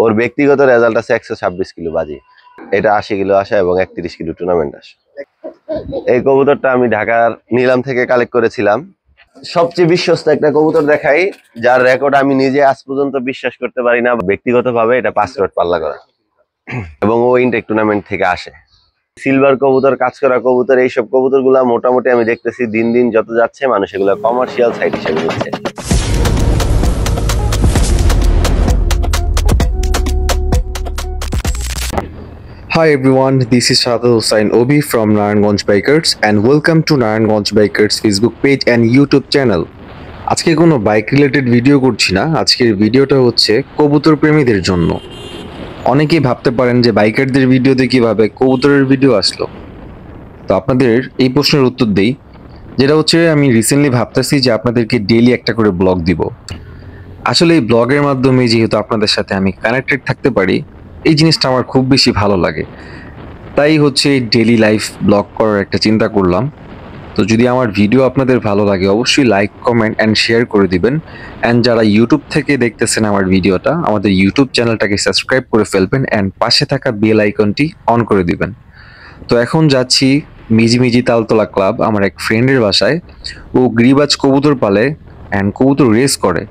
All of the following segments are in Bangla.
ওর ব্যক্তিগত রেজাল্ট আছে 126 কিলো বাজি। এটা 80 কিলো আসা এবং 31 কিলো টুর্নামেন্ট আসা। এই কবুতরটা আমি ঢাকার নিলাম থেকে কালেক্ট করেছিলাম। সবচেয়ে বিশ্বস্ত একটা কবুতর দেখাই, যার রেকর্ড আমি নিজে আজ পর্যন্ত বিশ্বাস করতে পারি না ব্যক্তিগতভাবে। এটা 5 রোড পাল্লা করা এবং ও ইনটেক টুর্নামেন্ট থেকে আসে। সিলভার কবুতর, কাজ করা কবুতর, এইসব কবুতর গুলা মোটামুটি আমি দেখতেছি দিন দিন যত যাচ্ছে মানুষ এগুলো কমার্শিয়াল সাইট হিসেবে নিচ্ছে। Hi everyone, this is Shadul Hussain Obi from Naranganj Bikers and welcome to Naranganj Bikers Facebook page and YouTube channel. আজকে কোনো বাইক রিলেটেড ভিডিও করছি না। আজকের ভিডিওটা হচ্ছে কবুতর প্রেমীদের জন্য। অনেকেই ভাবতে পারেন যে বাইকারদের ভিডিওতে কিভাবে কবুতরের ভিডিও আসলো। তো আপনাদের এই প্রশ্নের উত্তর দেই, যেটা হচ্ছে আমি রিসেন্টলি ভাবতেছি যে আপনাদেরকে ডেইলি একটা করে ব্লগ দিব। আসলে এই ব্লগের মাধ্যমে যেহেতু আপনাদের সাথে আমি কানেক্টেড থাকতে পারি, এই জিনিসটা আমার খুব বেশি ভালো লাগে। তাই হচ্ছে ডেইলি লাইফ ব্লগ করার একটা চিন্তা করলাম। তো যদি আমার ভিডিও আপনাদের ভালো লাগে অবশ্যই লাইক, কমেন্ট অ্যান্ড শেয়ার করে দিবেন। অ্যান্ড যারা ইউটিউব থেকে দেখতেছেন আমার ভিডিওটা, আমাদের ইউটিউব চ্যানেলটাকে সাবস্ক্রাইব করে ফেলবেন অ্যান্ড পাশে থাকা বেল আইকনটি অন করে দিবেন। তো এখন যাচ্ছি মিজিমিজি তালতলা ক্লাব, আমার এক ফ্রেন্ডের বাসায়। ও গিরিবাজ কবুতর পালে অ্যান্ড কবুতর রেস করে।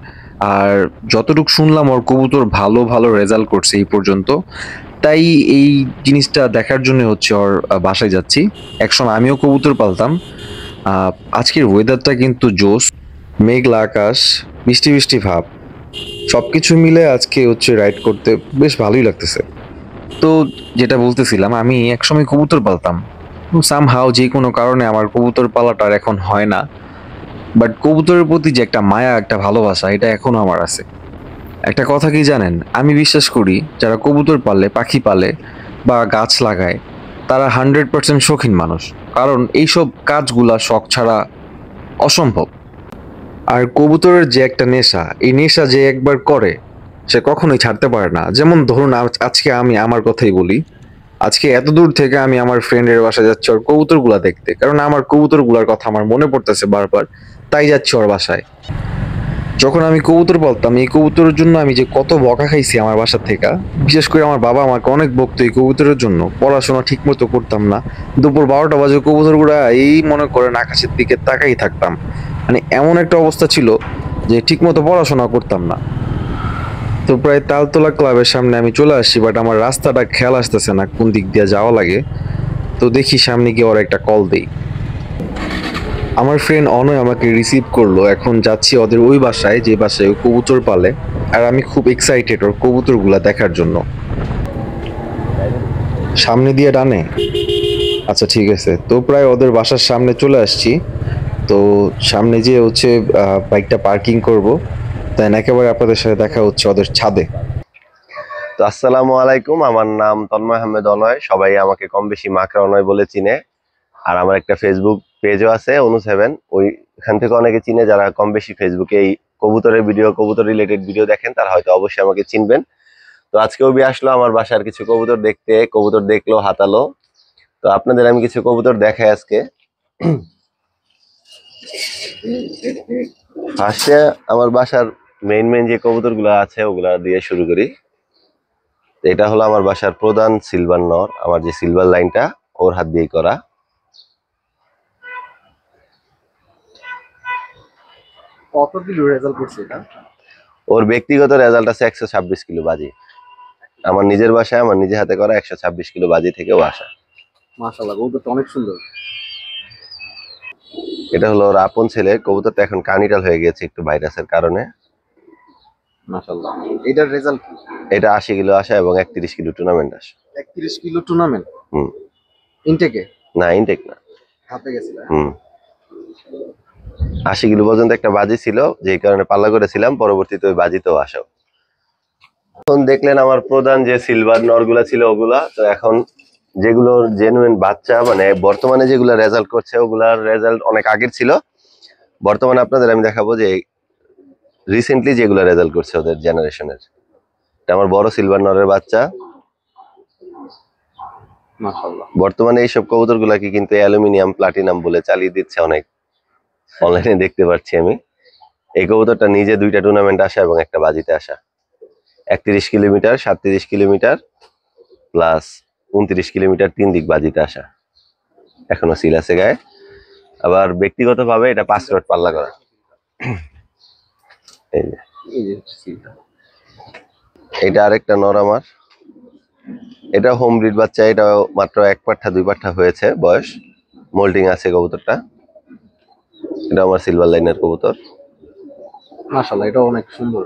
আর যতটুকু শুনলাম ওর কবুতর ভালো ভালো রেজাল্ট করছে এই পর্যন্ত। তাই এই জিনিসটা দেখার জন্য হচ্ছে ওর বাসায় যাচ্ছি। একসময় আমিও কবুতর পালতাম। আজকের ওয়েদারটা কিন্তু জোস, মেঘলা আকাশ, বৃষ্টি বৃষ্টি ভাব, সবকিছু মিলে আজকে হচ্ছে রাইড করতে বেশ ভালোই লাগতেছে। তো যেটা বলতেছিলাম, আমি একসময় কবুতর পালতাম। সামহাও যে কোনো কারণে আমার কবুতর পালাটা আর এখন হয় না। বাট কবুতরের প্রতি যে একটা মায়া, একটা ভালোবাসা, এটা এখনো আমার আছে। একটা কথা কি জানেন, আমি বিশ্বাস করি যারা কবুতর পালে, পাখি পালে বা গাছ লাগায় তারা 100% শৌখিন মানুষ। কারণ এইসব কাজগুলা শখ ছাড়া অসম্ভব। আর কবুতরের যে একটা নেশা, এই নেশা যে একবার করে সে কখনোই ছাড়তে পারে না। যেমন ধরুন আজকে আমি আমার কথাই বলি। আজকে এত দূর থেকে আমি আমার ফ্রেন্ডের বাসায় যাচ্ছি ওর কবুতরগুলা দেখতে, কারণ আমার কবুতরগুলার কথা আমার মনে পড়তেছে বারবার, তাই যাচ্ছি ওর বাসায়। যখন আমি কবুতর পালতাম, এই কবুতরের জন্য আমি যে কত বকা খাইছি আমার বাসা থেকে। বিশেষ করে আমার বাবা আমাকে অনেক বকতো এই কবুতরের জন্য। পড়াশোনা ঠিক মতো করতাম না, দুপুর 12টা বাজে কবুতরগুলা এই মনে করেন আকাশের দিকে তাকাই থাকতাম। মানে এমন একটা অবস্থা ছিল যে ঠিক মতো পড়াশোনা করতাম না। তো প্রায় তালতলা ক্লাবের সামনে আমি চলে আসছি, বাট আমার রাস্তাটা খেয়াল আসতেছে না কোন দিক দিয়ে যাওয়া লাগে। তো দেখি সামনে গিয়ে ওর একটা কল দেই। আমার ফ্রেন্ড অনয় আমাকে রিসিভ করলো। এখন যাচ্ছি ওদের ওই বাসায়, যে বাসায় ও কবুতর পালে। আর আমি খুব এক্সাইটেড ওর কবুতরগুলা দেখার জন্য। সামনে দিয়ে ডানে, আচ্ছা ঠিক আছে। তো প্রায় ওদের বাসার সামনে চলে আসছি। তো সামনে যেয়ে হচ্ছে বাইকটা পার্কিং করব, তাই একেবারে আপনাদের সাথে দেখা হচ্ছে ওদের ছাদে। তো আসসালামু আলাইকুম, আমার নাম তন্ময় আহমেদ অনয়। সবাই আমাকে কম বেশি মাকড়া অনয় বলে চিনে। আর আমার একটা ফেসবুক পেজও আছে অনু7। ওইখান থেকে অনেকে চিনে, যারা কম বেশি ফেসবুকে এই কবুতরের ভিডিও, কবুতর রিলেটেড ভিডিও দেখেন তারা হয়তো অবশ্যই আমাকে চিনবেন। তো আজকে ওবি আসলো আমার বাসার কিছু কবুতর দেখতে, কবুতর দেখলো, হাতালো। তো আপনাদের আমি কিছু কবুতর দেখাই আজকে। ফার্স্টে আমার বাসার মেইন যে কবুতর গুলো আছে ওগুলা দিয়ে শুরু করি। এটা হলো আমার বাসার প্রধান সিলভার নর, আমার যে সিলভার লাইনটা ওর হাত দিয়েই করা। কত কিলো রেজাল্ট করছে এটা? ওর ব্যক্তিগত রেজাল্ট আছে 126 কিলো বাজি। আমার নিজের বাসায় আমার নিজে হাতে করা 126 কিলো বাজি থেকেও আসা। মাশাআল্লাহ, কবুতরটা অনেক সুন্দর। এটা হলো ওর আপন ছেলে। কবুতরটা এখন কার্নিটাল হয়ে গেছে একটু ভাইরাসের কারণে। মাশাআল্লাহ, এটার রেজাল্ট কি? এটা 80 কিলো আসা এবং 31 কিলো টুর্নামেন্ট আসা। 31 কিলো টুর্নামেন্ট? হুম। ইনটেকে? না, ইনটেক না, হাতে গেছিল। হুম। 80 কিলো পর্যন্ত একটা বাজি ছিল, যেই কারণে পাল্লা করেছিলাম। পরবর্তীতে ওই বাজিতেও আসো। এখন দেখলেন আমার প্রধান যে সিলভার নরগুলা ছিল ওগুলা। তো এখন যেগুলোর জেনুইন বাচ্চা, মানে বর্তমানে যেগুলা রেজাল্ট করছে ওগুলার রেজাল্ট অনেক আগের ছিল। বর্তমানে আপনাদের আমি দেখাবো যে রিসেন্টলি যেগুলা রেজাল্ট করছে ওদের জেনারেশনের। এটা আমার বড় সিলভার নরের বাচ্চা। মাশাআল্লাহ, বর্তমানে এইসব কবুতরগুলাকে কিন্তু অ্যালুমিনিয়াম, প্লাটিনাম বলে চালিয়ে দিচ্ছে অনেক, অনলাইনে দেখতে পাচ্ছি আমি। এই কবুতরটা নিজে 2টা টুর্নামেন্ট আসা এবং একটা বাজিতে আসা। 31 কিলোমিটার, 37 কিলোমিটার প্লাস 29 কিলোমিটার 3 দিক বাজিতে আসা, এখনো সিল আছে গায়ে। আবার ব্যক্তিগতভাবে এটা 5 রড পাল্লা করা। এই যে এই যে সিলটা। এটা আরেকটা নর আমার, এটা হোম ব্রিড বাচ্চা, এটা মাত্র 1 পাঠা 2 পাঠা হয়েছে বয়স, মোল্টিং আছে কবুতরটা। এটা আমার সিলভার লাইনের কবুতর। মাশাআল্লাহ, এটা অনেক সুন্দর।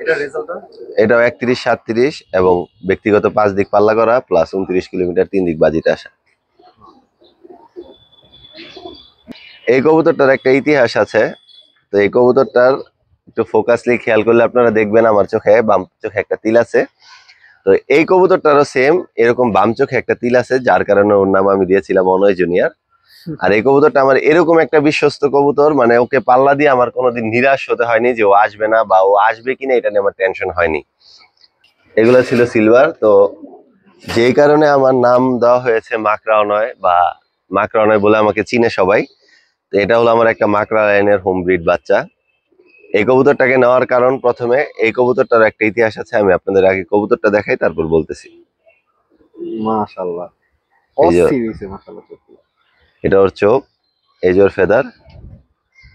এটা রেজাল্টটা এটাও 31 37 এবং ব্যক্তিগত 5 দিক পাল্লা করা প্লাস 29 কিলোমিটার 3 দিক বাজিতে আসা। এই কবুতরটার একটা ইতিহাস আছে। তো এই কবুতরটার একটু ফোকাসলি খেয়াল করলে আপনারা দেখবেন আমার চোখে বাম চোখে একটা তিল আছে। তো এই কবুতরটারও সেম এরকম বাম চোখে একটা তিল আছে, যার কারণে ওর নাম আমি দিয়েছিলাম অনয় জুনিয়র। আর এই কবুতরটা আমার এরকম একটা বিশ্বস্ত কবুতর, মানে ওকে পাল্লা দিয়ে আমার কোনোদিন নিরাশ হতে হয়নি যে ও আসবে না বা ও আসবে কিনা এটা নিয়ে আমার টেনশন হয়নি। এগুলো ছিল সিলভার। তো যেই কারণে আমার নাম দেওয়া হয়েছে মাকড়া অনয়, বা মাকড়া অনয় বলে আমাকে চিনে সবাই। তো এটা হলো আমার একটা মাকড়া লাইনের হোম ব্রিড বাচ্চা। এই কবুতরটাকে নেওয়ার কারণ, প্রথমে এই কবুতরটার একটা ইতিহাস আছে, আমি আপনাদের আগে কবুতরটা দেখাই তারপর বলতেছি। মাশাআল্লাহ, এই যে অস্থির হইছে মাশাআল্লাহ। এটা ওর চোখ, এই যে ওর ফেদার,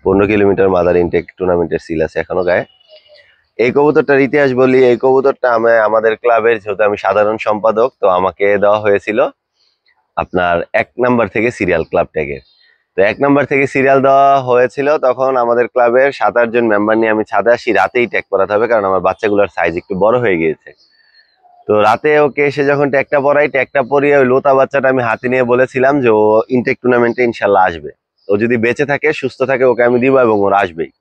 15 কিলোমিটার মাদার ইনটেক টুর্নামেন্টের সিল আছে এখনো গায়ে। এই কবুতরটার ইতিহাস বলি, এই কবুতরটা আমাদের ক্লাবের, যেহেতু আমি সাধারণ সম্পাদক, তো আমাকে দেওয়া হয়েছিল আপনার 1 নাম্বার থেকে সিরিয়াল ক্লাব ট্যাগের। তো 1 নাম্বার থেকে সিরিয়াল দেওয়া হয়েছিল, তখন আমাদের ক্লাবের 7-8 জন মেম্বার নিয়ে আমি ছাদে আসি, রাতেই ট্যাগ করাতে হবে কারণ আমার বাচ্চাগুলোর সাইজ একটু বড় হয়ে গিয়েছে। তো রাতে ওকে এসে যখন ট্যাগটা পরাই, ট্যাগটা পরিয়ে ওই লোতা বাচ্চাটা আমি হাতে নিয়ে বলেছিলাম যে ও ইনটেক টুর্নামেন্টে ইনশাল্লাহ আসবে, ও যদি বেঁচে থাকে সুস্থ থাকে ওকে আমি দিব এবং ওর আসবেই।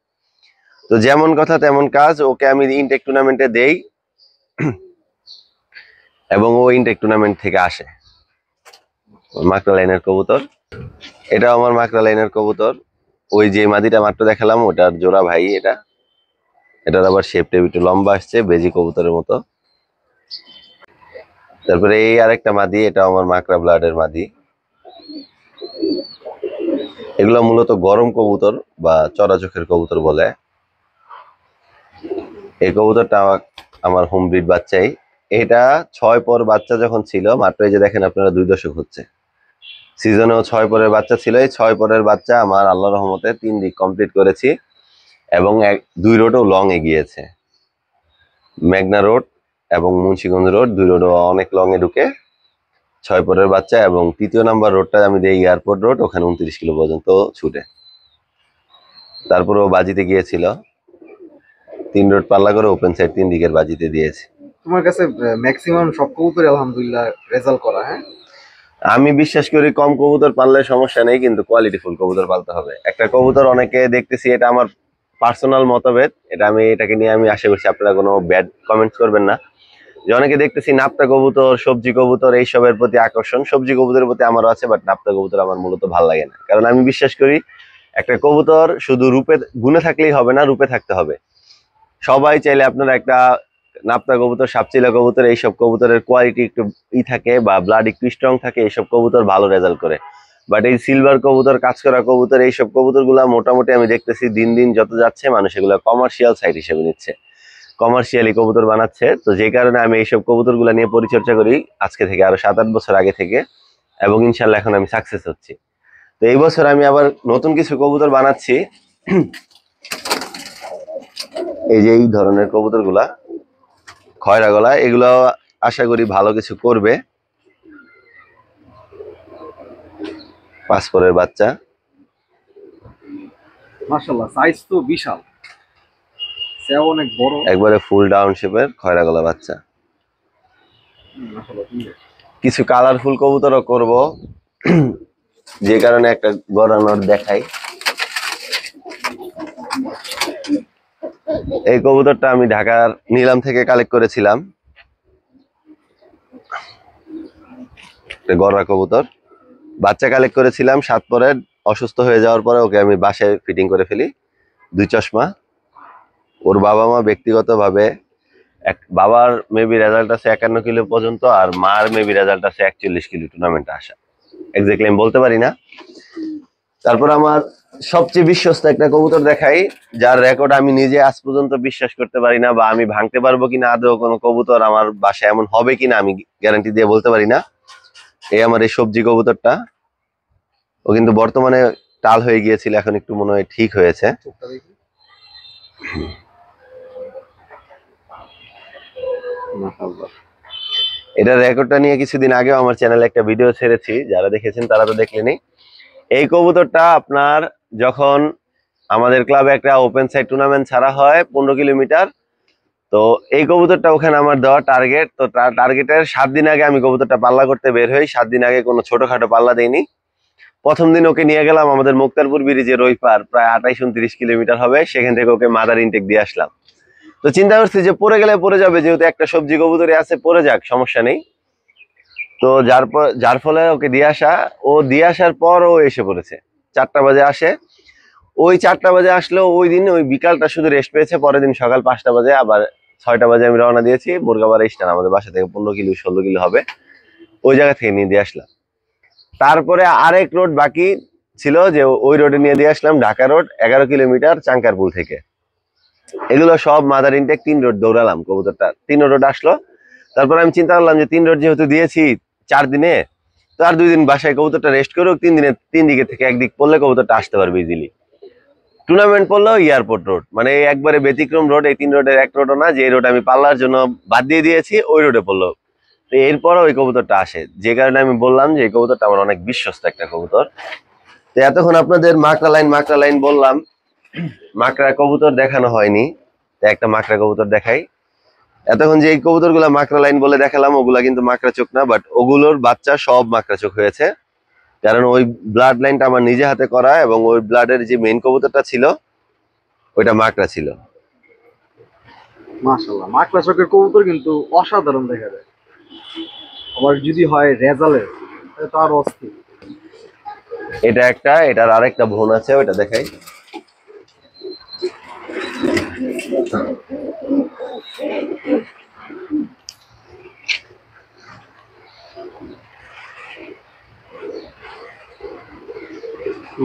তো যেমন কথা তেমন কাজ, ওকে আমি ইনটেক টুর্নামেন্টে দেই এবং ও ইনটেক টুর্নামেন্ট থেকে আসে। মাকড়া লাইনের কবুতর, এটা আমার মাকড়া লাইনের কবুতর। ওই যে মাদিটা মাত্র দেখালাম ওটার জোড়া ভাই এটা। এটার আবার শেপটা একটু লম্বা আসছে বেজি কবুতরের মতো। তারপরে এই আরেকটা মাদি, এটা আমার মাকড়া ব্লাডের মাদি। এগুলো মূলত গরম কবুতর বা চড়া চোখের কবুতর বলে। এই কবুতরটা আমার হোম ব্রিড বাচ্চাই। এটা 6 পর বাচ্চা যখন ছিল, মাত্র এই যে দেখেন আপনারা 2 দশক হচ্ছে, সিজনেও 6 পরের বাচ্চা ছিল। এই 6 পরের বাচ্চা আমার আল্লাহর রহমতে 3 দিক কমপ্লিট করেছি এবং 2 রোডও লং এগিয়েছে। মেঘনা রোড এবং মুন্সিগঞ্জ রোড 2 রোডও অনেক লং এ ঢুকে 6 পরের বাচ্চা, এবং 3য় নাম্বার রোডটা আমি দিই এয়ারপোর্ট রোড, ওখানে 29 কিলো পর্যন্ত ছুটে। তারপরেও বাজিতে গিয়েছিল, 3 রোড পাল্লা করে ওপেন সাইড 3 দিকের বাজিতে দিয়েছি। তোমার কাছে ম্যাক্সিমাম সব কবুতর আলহামদুলিল্লাহ রেজাল্ট করা, হ্যাঁ? আমি বিশ্বাস করি কম কবুতর পাললে সমস্যা নেই, কিন্তু কোয়ালিটি ফুল কবুতর পালতে হবে। একটা কবুতর অনেকে দেখতেছি, এটা আমার পার্সোনাল মতভেদ, এটা আমি এটাকে নিয়ে আমি আশা করছি আপনারা কোনো ব্যাড কমেন্টস করবেন না, যে অনেকে দেখতেছি নাপ্তা কবুতর, সবজি কবুতর এইসবের প্রতি আকর্ষণ। সবজি কবুতরের প্রতি আমারও আছে, বাট নাপ্তা কবুতর আমার মূলত ভালো লাগে না, কারণ আমি বিশ্বাস করি একটা কবুতর শুধু রূপে গুণে থাকলেই হবে না, রূপে থাকতে হবে। সবাই চাইলে আপনারা একটা নাপ্তা কবুতর, সাপচিলা কবুতর, এইসব কবুতরের কোয়ালিটি একটু থাকে বা ব্লাড একটু স্ট্রং থাকে, এইসব কবুতর ভালো রেজাল্ট করে। বাট এই সিলভার কবুতর, কাজ করা কবুতর, এইসব কবুতর গুলা মোটামুটি আমি দেখতেছি দিন দিন যত যাচ্ছে মানুষ এগুলো কমার্শিয়াল সাইট হিসেবে নিচ্ছে, কমার্শিয়ালি কবুতর বানাচ্ছে। তো যে কারণে আমি এইসব কবুতর গুলা নিয়ে পরিচর্যা করি আজকে থেকে আরো 7-8 বছর আগে থেকে, এবং ইনশাল্লাহ এখন আমি সাকসেস হচ্ছি। তো এই বছর আমি আবার নতুন কিছু কবুতর বানাচ্ছি। এই যে এই ধরনের কবুতর গুলা খয়রা গলা, এগুলো আশা করি ভালো কিছু করবে। 5 পরের বাচ্চা, মাশাআল্লাহ, সাইজ তো বিশাল, সেও অনেক বড়। একবারে ফুল ডাউন শেপের খয়রা গলা বাচ্চা। মাশাআল্লাহ, সুন্দর। কিছু কালারফুল কবুতরও করব, যে কারণে একটা গড়ানোর দেখাই। এই কবুতরটা আমি ঢাকার নিলাম থেকে কালেক্ট করেছিলাম, গড়া কবুতর। বাচ্চা কালেক্ট করেছিলাম 7 পরে, অসুস্থ হয়ে যাওয়ার পরে ওকে আমি বাসায় ফিটিং করে ফেলি, 2 চশমা। ওর বাবা মা ব্যক্তিগতভাবে, বাবার মেবি রেজাল্ট আছে 51 কিলো পর্যন্ত, আর মার মেবি রেজাল্ট আছে 41 কিলো টুর্নামেন্টে আসা। এক্স্যাক্টলি আমি বলতে পারি না। তারপর আমার সবচেয়ে বিশ্বস্ত একটা কবুতর দেখাই, যার রেকর্ড আমি নিজে আজ পর্যন্ত বিশ্বাস করতে পারি না, বা আমি ভাঙতে পারবো কিনা আদৌ কোনো কবুতর আমার বাসায় এমন হবে কিনা আমি গ্যারান্টি দিয়ে বলতে পারি না। এই আমার এই সবজি কবুতরটা, ও কিন্তু বর্তমানে টাল হয়ে গিয়েছিল, এখন একটু মনে হয় ঠিক হয়েছে। এটার রেকর্ডটা নিয়ে কিছুদিন আগেও আমার চ্যানেলে একটা ভিডিও ছেড়েছি, যারা দেখেছেন তারা তো দেখলেনি। এই কবুতরটা আপনার যখন আমাদের ক্লাবে একটা ওপেন সাইড টুর্নামেন্ট ছাড়া হয় 15 কিলোমিটার, তো এই কবুতরটা ওখানে আমার দেওয়া টার্গেট। তো টার্গেটের 7 দিন আগে আমি কবুতরটা পাল্লা করতে বের হই। 7 দিন আগে কোনো ছোটখাটো পাল্লা দেয়নি। প্রথম দিন ওকে নিয়ে গেলাম আমাদের মুক্তারপুর ব্রিজের ওই পার, প্রায় 28-29 কিলোমিটার হবে, সেখান থেকে ওকে মাদার ইনটেক দিয়ে আসলাম। তো চিন্তা করছি যে পড়ে গেলে পড়ে যাবে, যেহেতু একটা সবজি কবুতরই আছে, পড়ে যাক, সমস্যা নেই। তো যার ফলে ওকে দিয়ে আসা, ও দিয়ে আসার পর ও এসে পড়েছে 4টা বাজে আসে। ওই 4টা বাজে আসলো, ওই দিন ওই বিকালটা শুধু রেস্ট পেয়েছে। পরের দিন সকাল 5টা বাজে, আবার 6টা বাজে আমি রওনা দিয়েছি মুরগাবাড়ি স্টান, আমাদের বাসা থেকে 15 কিলো 16 কিলো হবে, ওই জায়গা থেকে নিয়ে দিয়ে আসলাম। তারপরে আরেক রোড বাকি ছিল, যে ওই রোডে নিয়ে দিয়ে আসলাম, ঢাকা রোড 11 কিলোমিটার চাঙ্কারপুল থেকে। এগুলো সব মাদার ইনটেক 3 রোড দৌড়ালাম, কবুতরটা 3 রোড আসলো। তারপর আমি চিন্তা করলাম যে 3 রোড যেহেতু দিয়েছি 4 দিনে, তো আর 2 দিন বাসায় কবুতরটা রেস্ট করুক, 3 দিনে 3 দিকে থেকে একদিক পড়লে কবুতরটা আসতে পারবে ইজিলি। টুর্নামেন্ট পড়লো এয়ারপোর্ট রোড, মানে একবারে ব্যতিক্রম রোড, এই 3 রোডের এক রোডও না, যে রোড আমি পাল্লার জন্য বাদ দিয়ে দিয়েছি ওই রোডে পড়লো। তো এরপরও ওই কবুতরটা আসে, যে কারণে আমি বললাম যে এই কবুতরটা আমার অনেক বিশ্বস্ত একটা কবুতর। তো এতক্ষণ আপনাদের মাকড়া লাইন বললাম, মাকড়া কবুতর দেখানো হয়নি, তো একটা মাকড়া কবুতর দেখাই। এতক্ষণ যে এই কবুতরগুলা মাকড়া লাইন বলে দেখালাম, ওগুলা কিন্তু মাকড়া চোখ না, বাট ওগুলোর বাচ্চা সব মাকড়া চোখ হয়েছে, কারণ ওই ব্লাড লাইনটা আমার নিজে হাতে করা, এবং ওই ব্লাডের যে মেইন কবুতরটা ছিল ওইটা মাকড়া ছিল। মাশাআল্লাহ, মাকড়া চোখের কবুতর কিন্তু অসাধারণ দেখা যায়। আবার যদি হয় রেজালের, তাহলে তো আরো অস্থির। এটা একটা, এটার আরেকটা বোন আছে, ওইটা দেখাই।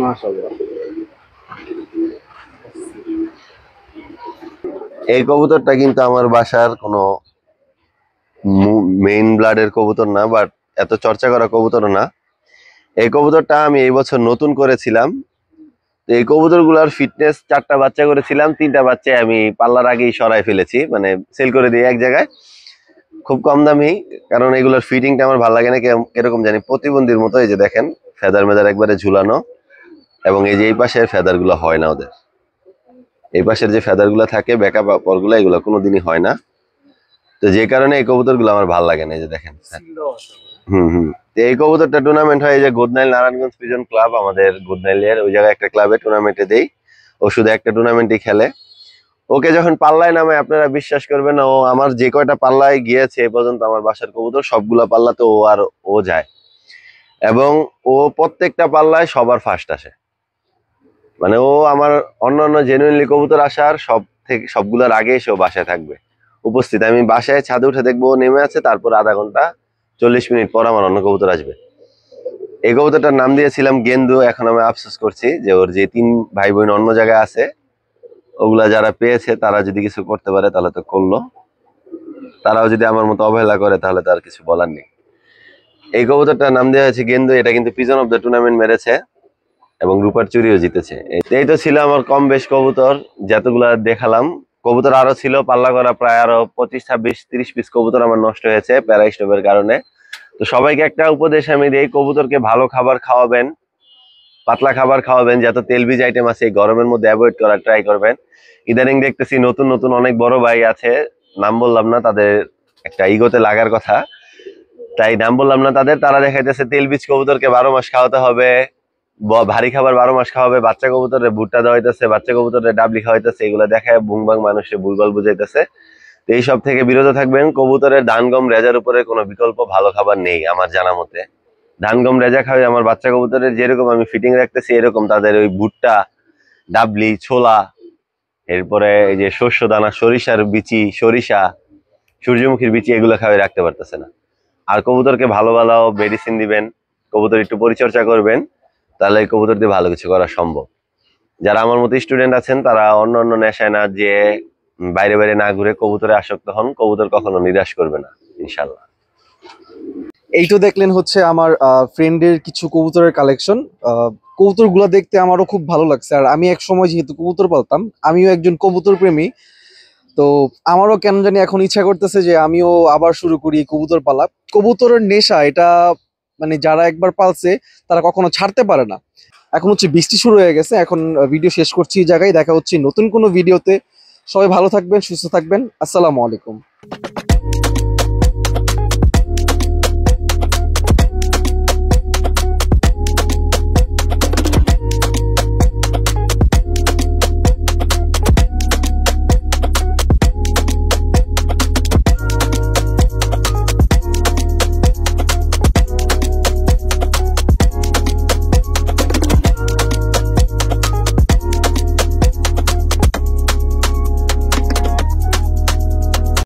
মাশাআল্লাহ, এই কবুতরটা কিন্তু আমার বাসার কোনো মেইন ব্লাডের কবুতর না, বাট এত চর্চা করা কবুতর না। এই কবুতরটা আমি এই বছর নতুন করেছিলাম। তো এই কবুতরগুলোর ফিটনেস 4টা বাচ্চা করেছিলাম, 3টা বাচ্চা আমি পাল্লার আগেই সরাই ফেলেছি, মানে সেল করে দিই এক জায়গায় খুব কম দামি, কারণ এগুলোর ফিটিংটা আমার ভালো লাগে না, এরকম জানি প্রতিবন্ধীর মতো। এই যে দেখেন ফেদার মেদার একবারে ঝুলানো, এবং এই যে এই পাশের ফেদার গুলো হয় না ওদের, এই পাশের যে ফেদার গুলো থাকে ব্যাকআপ পরগুলো, এগুলো কোনোদিনই হয় না। তো যে কারণে এই কবুতর গুলো আমার ভালো লাগে না। এই যে দেখেন, তো এই কবুতরটা টুর্নামেন্ট হয়, এই যে গুদনাইল নারায়ণগঞ্জ পিজন ক্লাব, আমাদের গুদনাইলের ওই জায়গায় একটা ক্লাবে টুর্নামেন্টে দেই। ও শুধু একটা টুর্নামেন্টই খেলে। ওকে যখন পাল্লায় নামে, আপনারা বিশ্বাস করবেন না, ও আমার যে কয়টা পাল্লায় গিয়েছে এ পর্যন্ত আমার বাসার কবুতর, সবগুলা পাল্লাতে ও যায়, এবং ও প্রত্যেকটা পাল্লায় সবার ফার্স্ট আসে। মানে ও আমার অন্যান্য জেনুইনলি কবুতর আসার সবগুলোর আগে এসে ও বাসায় থাকবে উপস্থিত। আমি বাসায় ছাদে উঠে দেখবো ও নেমে আছে, তারপর আধা ঘন্টা 40 মিনিট পর আমার অন্য কবুতর আসবে। এই কবুতরটার নাম দিয়েছিলাম গেন্দু। এখন আমি আফসোস করছি যে ওর যে 3 ভাই বোন অন্য জায়গায় আছে, ওগুলা যারা পেয়েছে তারা যদি কিছু করতে পারে তাহলে তো করলো, তারাও যদি আমার মতো অবহেলা করে তাহলে তার কিছু বলার নেই। এই কবুতরটার নাম দেওয়া হয়েছে গেন্দু। এটা কিন্তু পিজন অফ দ্য টুর্নামেন্ট মেরেছে এবং রূপার চুরিও জিতেছে। এই তো ছিল আমার কম বেশ কবুতর, যতগুলা দেখালাম। কবুতর আরো ছিল পাল্লা করা, প্রায় আরো 25, 26, 30 পিস কবুতর আমার নষ্ট হয়েছে প্যারা স্টোভের কারণে। তো সবাইকে একটা উপদেশ আমি দিই, কবুতরকে ভালো খাবার খাওয়াবেন, পাতলা খাবার খাওয়াবেন, যত তেলবীজ আইটেম আছে এই গরমের মধ্যে অ্যাভয়েড করার ট্রাই করবেন। ইদানিং দেখতেছি নতুন নতুন অনেক বড় ভাই আছে, নাম বললাম না, তাদের একটা ইগোতে লাগার কথা, তাই নাম বললাম না তাদের। তারা দেখাইতেছে তেলবীজ কবুতরকে 12 মাস খাওয়াতে হবে, ভারী খাবার 12 মাস খাওয়াবে, বাচ্চা কবুতরের ভুট্টা দেওয়াইতেছে, বাচ্চা কবুতরের ডাবলি খাওয়াইতেছে, এগুলো দেখায় বুংবাং মানুষের ভুলভাল বুঝাইতেছে। তো এইসব থেকে বিরত থাকবেন। কবুতরের ধান গম রেজার উপরে কোনো বিকল্প ভালো খাবার নেই আমার জানা মতে। ধান গম রেজা খাওয়াই আমার বাচ্চা কবুতরের যেরকম আমি ফিটিং রাখতেছি, এরকম তাদের ওই ভুট্টা, ডাবলি, ছোলা, এরপরে এই যে শস্য দানা, সরিষার বিচি, সরিষা, সূর্যমুখীর বিচি, এগুলো খাওয়াই রাখতে পারতেছে না। আর কবুতরকে ভালো ভালো মেডিসিন দিবেন, কবুতর একটু পরিচর্যা করবেন, তাহলে এই কবুতর দিয়ে ভালো কিছু করা সম্ভব। যারা আমার মতো স্টুডেন্ট আছেন তারা অন্য অন্য নেশায় না যে বাইরে বাইরে না ঘুরে কবুতরে আসক্ত হন, কবুতর কখনো নিরাশ করবে না ইনশাল্লাহ। এই তো দেখলেন হচ্ছে আমার ফ্রেন্ডের কিছু কবুতরের কালেকশন। কবুতরগুলো দেখতে আমারও খুব ভালো লাগছে, আর আমি এক সময় যেহেতু কবুতর পালতাম, আমিও একজন কবুতর প্রেমী। তো আমারও কেন জানি এখন ইচ্ছা করতেছে যে আমিও আবার শুরু করি কবুতর পালা। কবুতরের নেশা এটা মানে যারা একবার পালছে তারা কখনো ছাড়তে পারে না। এখন হচ্ছে বৃষ্টি শুরু হয়ে গেছে, এখন ভিডিও শেষ করছি এই জায়গায়। দেখা হচ্ছে নতুন কোনো ভিডিওতে। সবাই ভালো থাকবেন, সুস্থ থাকবেন। আসসালামু আলাইকুম।